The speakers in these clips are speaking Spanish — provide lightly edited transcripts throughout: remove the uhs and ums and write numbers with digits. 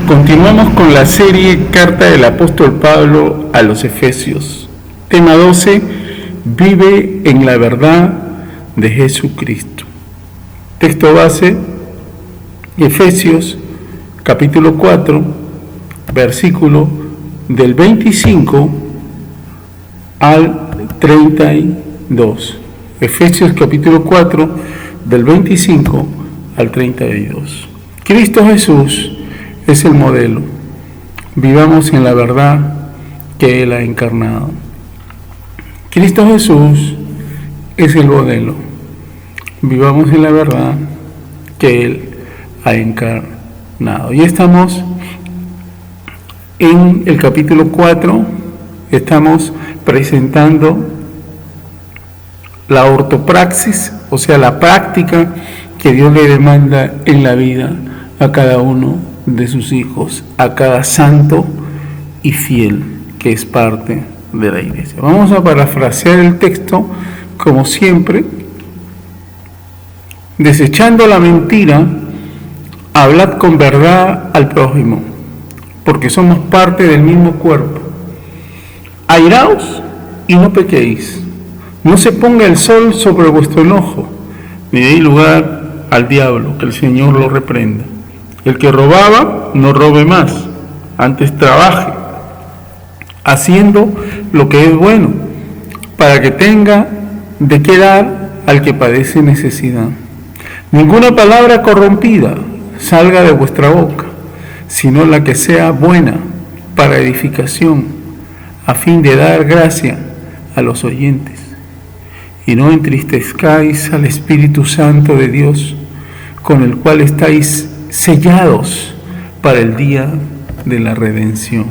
Continuamos con la serie Carta del Apóstol Pablo a los Efesios. Tema 12. Vive en la verdad de Jesucristo. Texto base, Efesios capítulo 4, versículo del 25 al 32. Efesios capítulo 4, del 25 al 32. Cristo Jesús es el modelo. Vivamos en la verdad que Él ha encarnado. Cristo Jesús es el modelo. Vivamos en la verdad que Él ha encarnado. Y estamos en el capítulo 4, estamos presentando la ortopraxis, o sea, la práctica que Dios le demanda en la vida a cada uno de sus hijos, a cada santo y fiel que es parte de la iglesia. Vamos a parafrasear el texto como siempre. Desechando la mentira, hablad con verdad al prójimo, porque somos parte del mismo cuerpo. Airaos y no pequéis. No se ponga el sol sobre vuestro enojo, ni deis lugar al diablo, que el Señor lo reprenda. El que robaba, no robe más, antes trabaje, haciendo lo que es bueno, para que tenga de qué dar al que padece necesidad. Ninguna palabra corrompida salga de vuestra boca, sino la que sea buena para edificación, a fin de dar gracia a los oyentes. Y no entristezcáis al Espíritu Santo de Dios, con el cual estáis sellados para el día de la redención.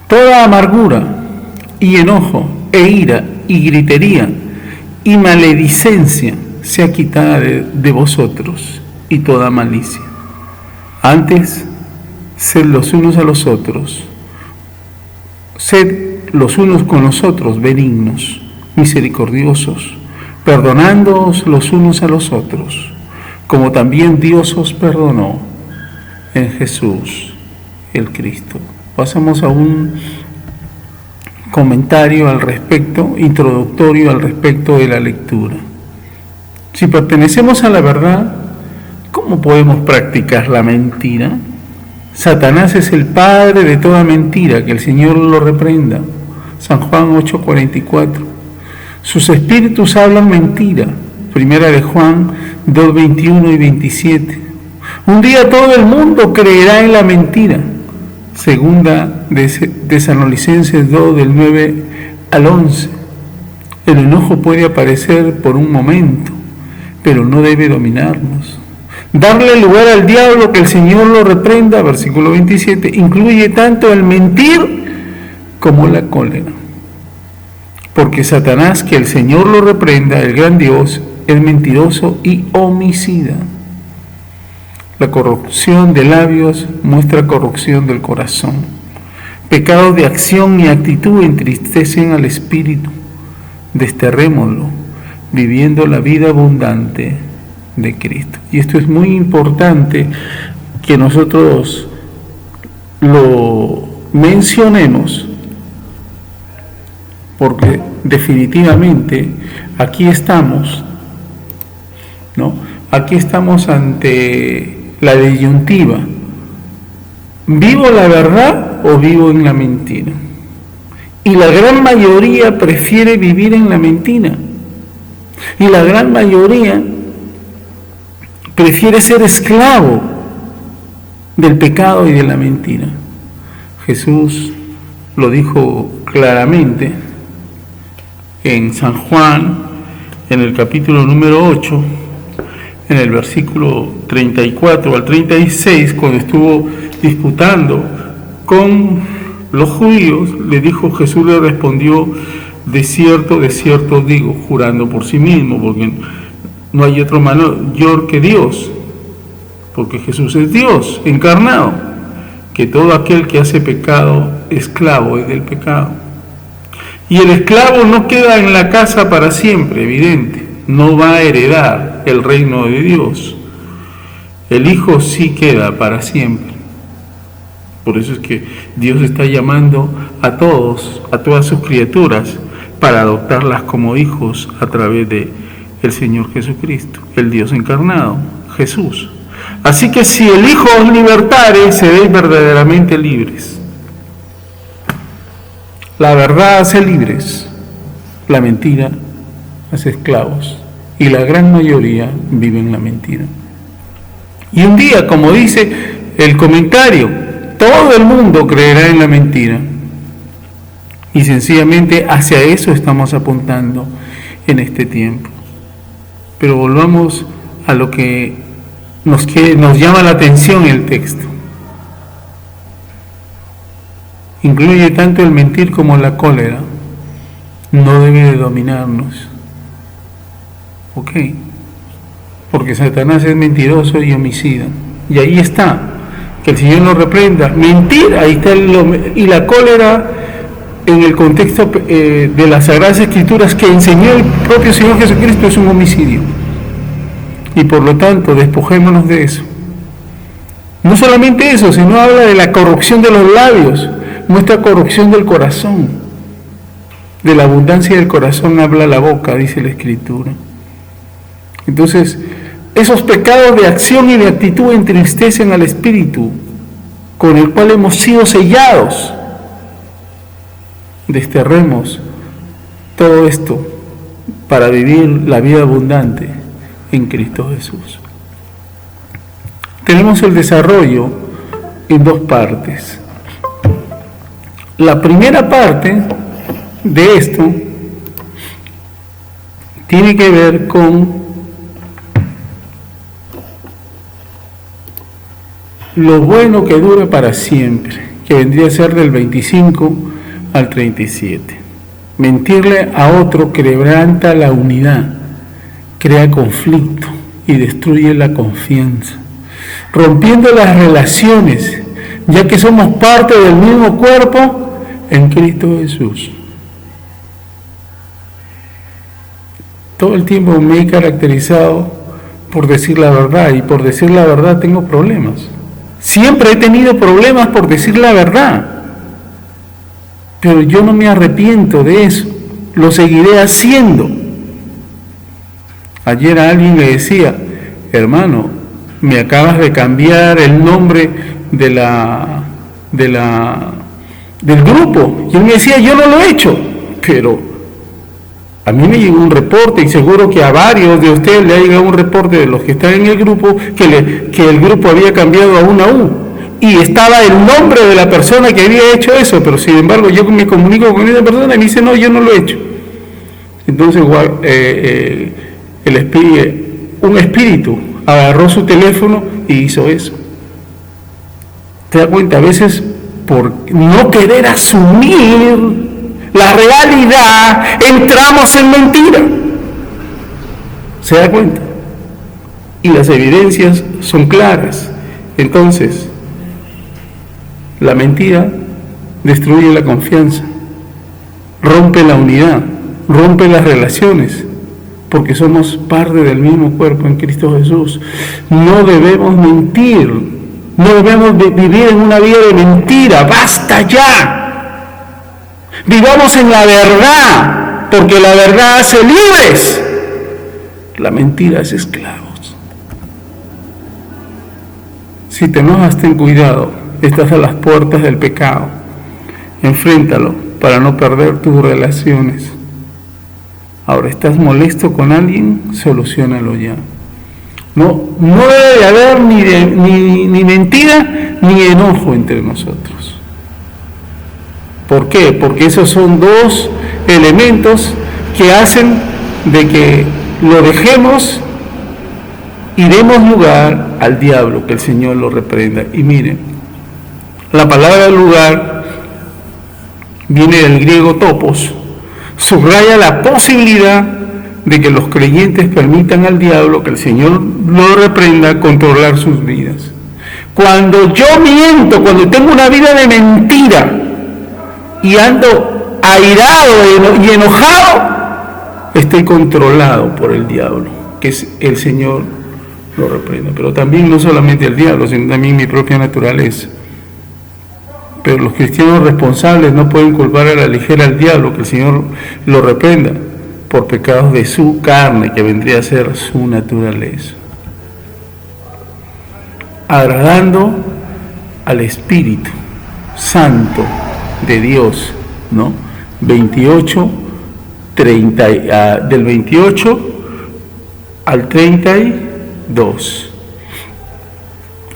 Toda amargura y enojo e ira y gritería y maledicencia sea quitada de vosotros, y toda malicia. Antes, sed los unos a los otros, sed los unos con los otros benignos, misericordiosos, perdonándoos los unos a los otros, como también Dios os perdonó en Jesús el Cristo. Pasamos a un comentario al respecto, introductorio al respecto de la lectura. Si pertenecemos a la verdad, ¿cómo podemos practicar la mentira? Satanás es el padre de toda mentira, que el Señor lo reprenda. San Juan 8:44. Sus espíritus hablan mentira. Primera de Juan 2:21 y 27. Un día todo el mundo creerá en la mentira. Segunda de Tesalonicenses 2, del 9 al 11. El enojo puede aparecer por un momento, pero no debe dominarnos. Darle lugar al diablo, que el Señor lo reprenda, versículo 27, incluye tanto el mentir como la cólera. Porque Satanás, que el Señor lo reprenda, el gran Dios, es mentiroso y homicida. La corrupción de labios muestra corrupción del corazón. Pecados de acción y actitud entristecen al espíritu. Desterrémoslo, viviendo la vida abundante de Cristo. Y esto es muy importante que nosotros lo mencionemos, porque definitivamente aquí estamos, ¿no? Aquí estamos ante la disyuntiva: ¿vivo la verdad o vivo en la mentira? Y la gran mayoría prefiere vivir en la mentira. Y la gran mayoría prefiere ser esclavo del pecado y de la mentira. Jesús lo dijo claramente en San Juan, en el capítulo número 8, en el versículo 34 al 36, cuando estuvo disputando con los judíos, Jesús le respondió: de cierto os digo, jurando por sí mismo, porque no hay otro mayor que Dios, porque Jesús es Dios encarnado, que todo aquel que hace pecado, esclavo es del pecado. Y el esclavo no queda en la casa para siempre, evidente, no va a heredar el reino de Dios. El Hijo sí queda para siempre. Por eso es que Dios está llamando a todos, a todas sus criaturas, para adoptarlas como hijos a través de el Señor Jesucristo, el Dios encarnado, Jesús. Así que si el Hijo os libertare, seréis verdaderamente libres. La verdad hace libres, la mentira hace esclavos, y la gran mayoría vive en la mentira. Y un día, como dice el comentario, todo el mundo creerá en la mentira. Y sencillamente hacia eso estamos apuntando en este tiempo. Pero volvamos a lo que nos llama la atención el texto. Incluye tanto el mentir como la cólera. No debe de dominarnos. ¿Ok? Porque Satanás es mentiroso y homicida. Y ahí está. Que el Señor nos reprenda. Mentir, ahí está y la cólera en el contexto de las Sagradas Escrituras que enseñó el propio Señor Jesucristo es un homicidio. Y por lo tanto, despojémonos de eso. No solamente eso, sino habla de la corrupción de los labios, muestra corrupción del corazón. De la abundancia del corazón habla la boca, dice la Escritura. Entonces, esos pecados de acción y de actitud entristecen al espíritu con el cual hemos sido sellados. Desterremos todo esto para vivir la vida abundante en Cristo Jesús. Tenemos el desarrollo en dos partes. La primera parte de esto tiene que ver con lo bueno que dura para siempre, que vendría a ser del 25 al 37. Mentirle a otro quebranta la unidad, crea conflicto y destruye la confianza, rompiendo las relaciones, ya que somos parte del mismo cuerpo en Cristo Jesús. Todo el tiempo me he caracterizado por decir la verdad, y por decir la verdad tengo problemas. Siempre he tenido problemas por decir la verdad, pero yo no me arrepiento de eso, lo seguiré haciendo. Ayer a alguien le decía, hermano, me acabas de cambiar el nombre del grupo, y él me decía, yo no lo he hecho, pero a mí me llegó un reporte, y seguro que a varios de ustedes le ha llegado un reporte de los que están en el grupo, que el grupo había cambiado a una U, y estaba el nombre de la persona que había hecho eso, pero sin embargo yo me comunico con esa persona y me dice, no, yo no lo he hecho. Entonces un espíritu agarró su teléfono y hizo eso. ¿Te das cuenta? A veces por no querer asumir la realidad, entramos en mentira. ¿Se da cuenta? Y las evidencias son claras. Entonces, la mentira destruye la confianza, rompe la unidad, rompe las relaciones, porque somos parte del mismo cuerpo en Cristo Jesús. No debemos mentir, no debemos vivir en una vida de mentira. ¡Basta ya! Vivamos en la verdad, porque la verdad hace libres. La mentira hace esclavos. Si te enojas, ten cuidado, estás a las puertas del pecado. Enfréntalo para no perder tus relaciones. Ahora, ¿estás molesto con alguien? Soluciónalo ya. No debe de haber ni mentira ni enojo entre nosotros. ¿Por qué? Porque esos son dos elementos que hacen de que lo dejemos y demos lugar al diablo, que el Señor lo reprenda. Y miren, la palabra lugar viene del griego topos, subraya la posibilidad de que los creyentes permitan al diablo, que el Señor lo reprenda, controlar sus vidas. Cuando yo miento, cuando tengo una vida de mentira, y ando airado y enojado, estoy controlado por el diablo, que es el Señor lo reprenda. Pero también no solamente el diablo, sino también mi propia naturaleza. Pero los cristianos responsables no pueden culpar a la ligera al diablo, que el Señor lo reprenda por pecados de su carne, que vendría a ser su naturaleza. Agradando al Espíritu Santo de Dios, ¿no? 28, 30, del 28 al 32.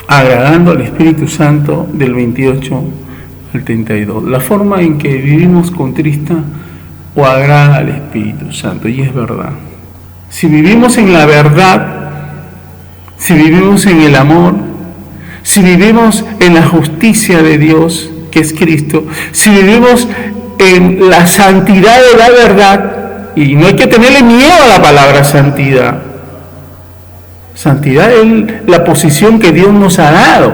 Agradando al Espíritu Santo del 28 al 32. La forma en que vivimos contrista o agrada al Espíritu Santo, y es verdad. Si vivimos en la verdad, si vivimos en el amor, si vivimos en la justicia de Dios, que es Cristo, si vivimos en la santidad de la verdad, y no hay que tenerle miedo a la palabra santidad. Santidad es la posición que Dios nos ha dado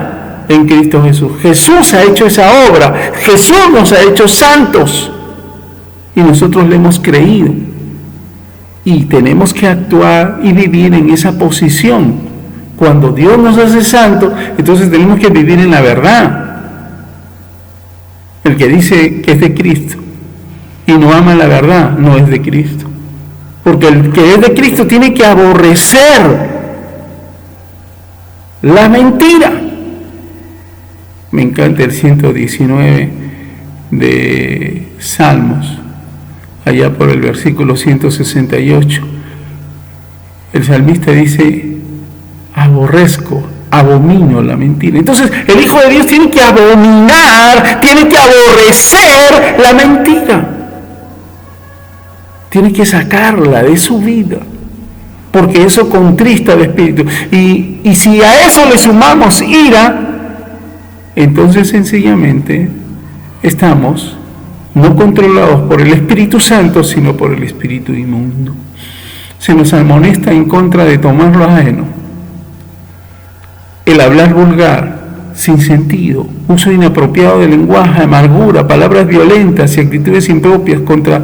en Cristo Jesús. Jesús ha hecho esa obra, Jesús nos ha hecho santos, y nosotros le hemos creído. Y tenemos que actuar y vivir en esa posición. Cuando Dios nos hace santos, entonces tenemos que vivir en la verdad. El que dice que es de Cristo y no ama la verdad, no es de Cristo. Porque el que es de Cristo tiene que aborrecer la mentira. Me encanta el 119 de Salmos, allá por el versículo 168. El salmista dice: aborrezco, abomino la mentira. Entonces el Hijo de Dios tiene que abominar, tiene que aborrecer la mentira, tiene que sacarla de su vida, porque eso contrista al Espíritu. Y si a eso le sumamos ira, entonces sencillamente estamos no controlados por el Espíritu Santo, sino por el espíritu inmundo. Se nos amonesta en contra de tomar lo ajeno, el hablar vulgar, sin sentido, uso inapropiado del lenguaje, amargura, palabras violentas y actitudes impropias contra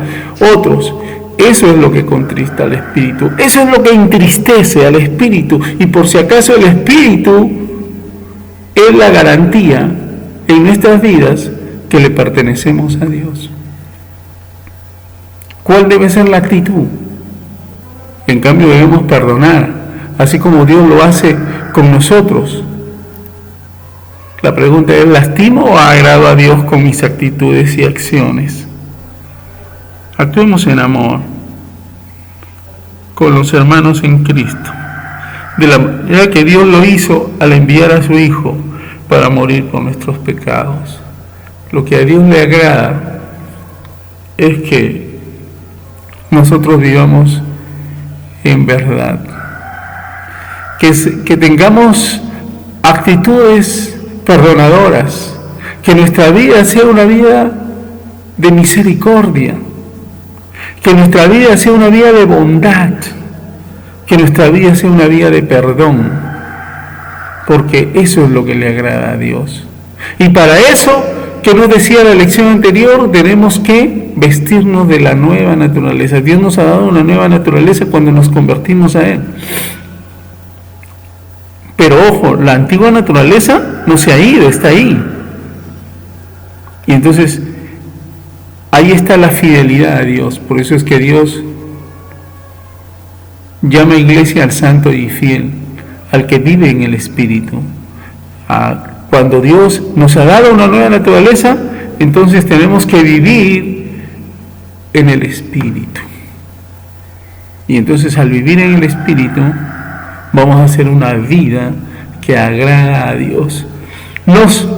otros. Eso es lo que contrista al Espíritu, eso es lo que entristece al Espíritu. Y por si acaso el Espíritu es la garantía en nuestras vidas que le pertenecemos a Dios. ¿Cuál debe ser la actitud? En cambio debemos perdonar, así como Dios lo hace con nosotros. La pregunta es: ¿lastimo o agrado a Dios con mis actitudes y acciones? Actuemos en amor con los hermanos en Cristo, de la manera que Dios lo hizo al enviar a su Hijo para morir por nuestros pecados. Lo que a Dios le agrada es que nosotros vivamos en verdad, que tengamos actitudes perdonadoras, que nuestra vida sea una vida de misericordia, que nuestra vida sea una vida de bondad, que nuestra vida sea una vida de perdón, porque eso es lo que le agrada a Dios. Y para eso, que nos decía la lección anterior, tenemos que vestirnos de la nueva naturaleza. Dios nos ha dado una nueva naturaleza cuando nos convertimos a Él. Pero ojo, la antigua naturaleza no se ha ido, está ahí. Y entonces, ahí está la fidelidad a Dios. Por eso es que Dios llama a iglesia al santo y fiel, al que vive en el Espíritu. Cuando Dios nos ha dado una nueva naturaleza, entonces tenemos que vivir en el Espíritu. Y entonces al vivir en el Espíritu, vamos a hacer una vida que agrada a Dios. Nos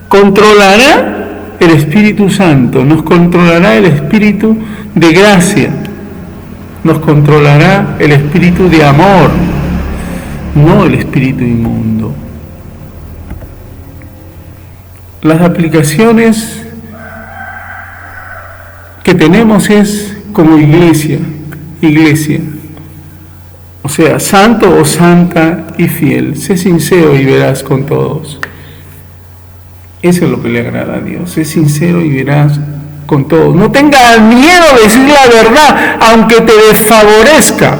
controlará el Espíritu Santo, nos controlará el Espíritu de gracia, nos controlará el Espíritu de amor, no el espíritu inmundo. Las aplicaciones que tenemos es como iglesia, o sea, santo o santa y fiel. Sé sincero y verás con todos. Eso es lo que le agrada a Dios. Sé sincero y verás con todos. No tengas miedo de decir la verdad, aunque te desfavorezca.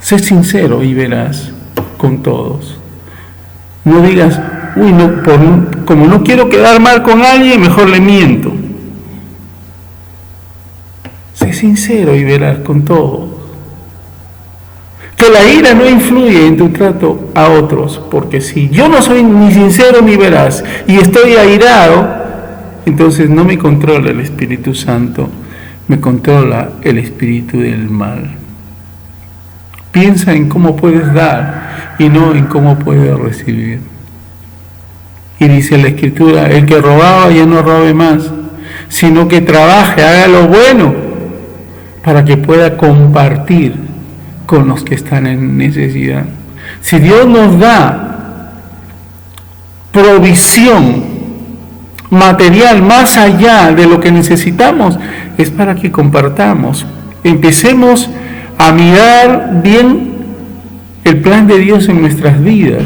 Sé sincero y verás con todos. No digas, uy, no, como no quiero quedar mal con alguien, mejor le miento. Sé sincero y verás con todos. Que la ira no influye en tu trato a otros, porque si yo no soy ni sincero ni veraz y estoy airado, entonces no me controla el Espíritu Santo, me controla el espíritu del mal. Piensa en cómo puedes dar y no en cómo puedes recibir. Y dice la Escritura, el que robaba ya no robe más, sino que trabaje, haga lo bueno, para que pueda compartir con los que están en necesidad. Si Dios nos da provisión material más allá de lo que necesitamos, es para que compartamos. Empecemos a mirar bien el plan de Dios en nuestras vidas.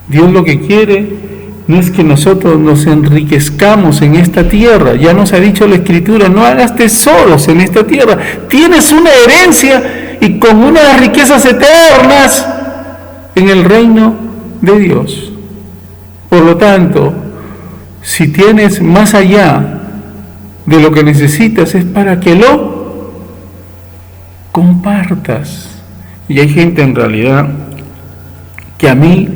Dios lo que quiere no es que nosotros nos enriquezcamos en esta tierra. Ya nos ha dicho la Escritura, no hagas tesoros en esta tierra. Tienes una herencia y con unas riquezas eternas en el reino de Dios. Por lo tanto, si tienes más allá de lo que necesitas, es para que lo compartas. Y hay gente en realidad que a mí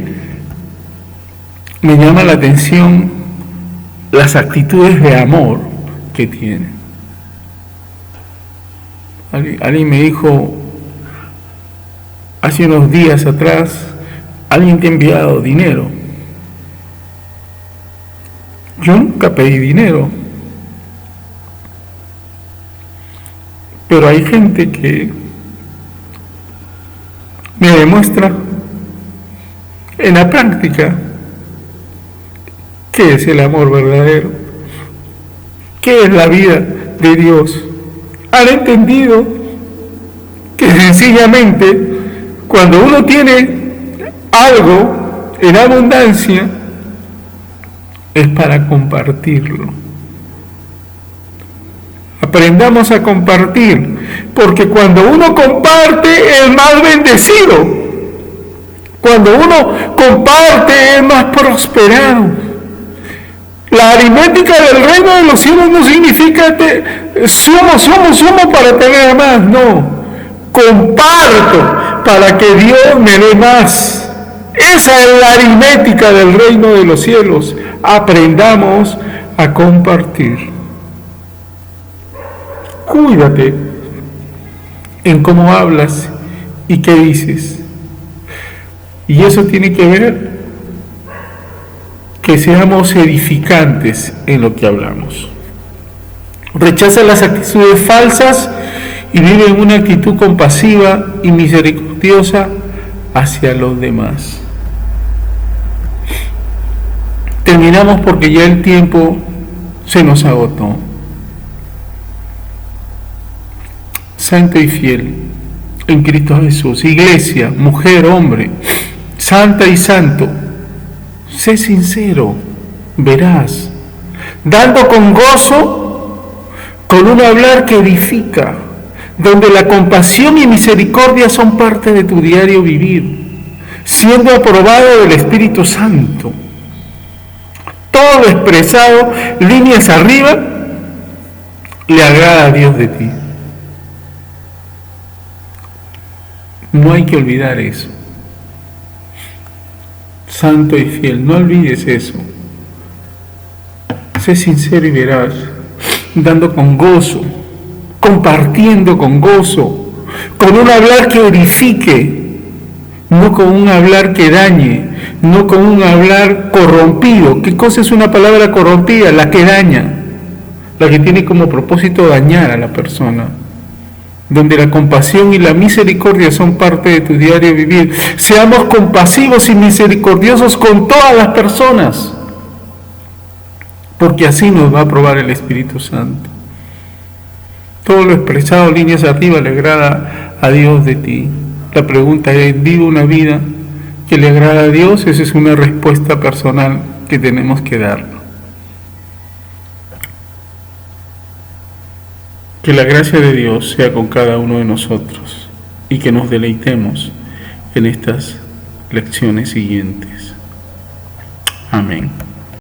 me llama la atención las actitudes de amor que tienen. Alguien me dijo hace unos días atrás, alguien te ha enviado dinero. Yo nunca pedí dinero, pero hay gente que me demuestra en la práctica qué es el amor verdadero, qué es la vida de Dios. Han entendido que sencillamente cuando uno tiene algo en abundancia es para compartirlo. Aprendamos a compartir, porque cuando uno comparte es más bendecido. Cuando uno comparte es más prosperado. La aritmética del reino de los cielos no significa que sumo para tener más, no. Comparto para que Dios me dé más. Esa es la aritmética del reino de los cielos. Aprendamos a compartir. Cuídate en cómo hablas y qué dices. Y eso tiene que ver que seamos edificantes en lo que hablamos. Rechaza las actitudes falsas y vive en una actitud compasiva y misericordiosa hacia los demás. Terminamos porque ya el tiempo se nos agotó. Santo y fiel en Cristo Jesús, iglesia, mujer, hombre, santa y santo, sé sincero, veraz, dando con gozo, con un hablar que edifica, donde la compasión y misericordia son parte de tu diario vivir, siendo aprobado del Espíritu Santo. Todo lo expresado, líneas arriba, le agrada a Dios de ti. No hay que olvidar eso. Santo y fiel, no olvides eso. Sé sincero y veraz, dando con gozo, compartiendo con gozo, con un hablar que edifique, no con un hablar que dañe, no con un hablar corrompido. ¿Qué cosa es una palabra corrompida? La que daña, la que tiene como propósito dañar a la persona. Donde la compasión y la misericordia son parte de tu diario vivir. Seamos compasivos y misericordiosos con todas las personas, porque así nos va a aprobar el Espíritu Santo. Todo lo expresado, líneas arriba, le agrada a Dios de ti. La pregunta es, ¿vive una vida que le agrada a Dios? Esa es una respuesta personal que tenemos que dar. Que la gracia de Dios sea con cada uno de nosotros. y que nos deleitemos en estas lecciones siguientes. Amén.